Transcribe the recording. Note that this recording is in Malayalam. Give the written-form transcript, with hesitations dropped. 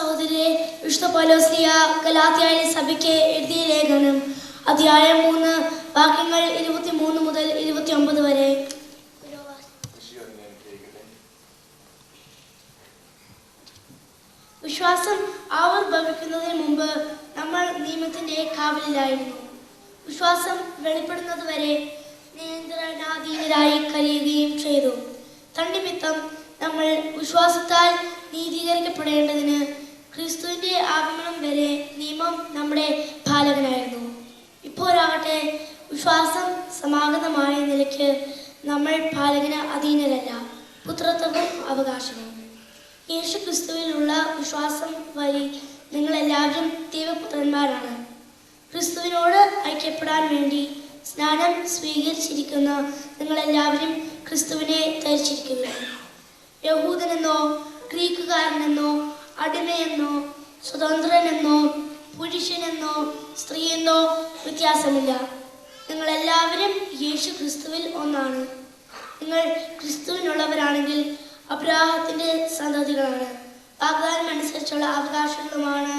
സഹോദരരെ, വിശുദ്ധ പൗലോസ്ലീഹ ഗലാത്യയിലെ സഭയ്ക്ക് എഴുതിയ ലേഖനം അധ്യായം 3 വാക്യങ്ങൾ 23 മുതൽ 29 വരെ. വിശ്വാസം ആവിർഭവിക്കുന്നതിന് മുമ്പ് നമ്മൾ നിയമത്തിന്റെ കാവലിലായിരുന്നു. വിശ്വാസം വെളിപ്പെടുന്നത് വരെ നിയന്ത്രണാധീനരായി കഴിയുകയും ചെയ്തു. തന്നിമിത്തം നമ്മൾ വിശ്വാസത്താൽ നീതീകരിക്കപ്പെടേണ്ടതിന് ക്രിസ്തുവിന്റെ ആഗമനം വരെ നിയമം നമ്മുടെ പാലകനായിരുന്നു. ഇപ്പോഴാകട്ടെ വിശ്വാസം സമാഗതമായ നിലയ്ക്ക് നമ്മൾ പാലകന് അധീനരല്ല, പുത്രത്വവും അവകാശവും. യേശു ക്രിസ്തുവിലുള്ള വിശ്വാസം വഴി നിങ്ങളെല്ലാവരും ദൈവപുത്രന്മാരാണ്. ക്രിസ്തുവിനോട് ഐക്യപ്പെടാൻ വേണ്ടി സ്നാനം സ്വീകരിച്ചിരിക്കുന്ന നിങ്ങളെല്ലാവരും ക്രിസ്തുവിനെ ധരിച്ചിരിക്കുക. യഹൂദനെന്നോ ഗ്രീക്കുകാരനെന്നോ അടിമയെന്നോ സ്വതന്ത്രനെന്നോ പുരുഷനെന്നോ സ്ത്രീയെന്നോ വ്യത്യാസമില്ല. നിങ്ങളെല്ലാവരും യേശു ക്രിസ്തുവിൽ ഒന്നാണ്. നിങ്ങൾ ക്രിസ്തുവിനുള്ളവരാണെങ്കിൽ അബ്രാഹത്തിന്റെ സന്തതികളാണ്, വാഗ്ദാനം അനുസരിച്ചുള്ള അവകാശങ്ങളുമാണ്.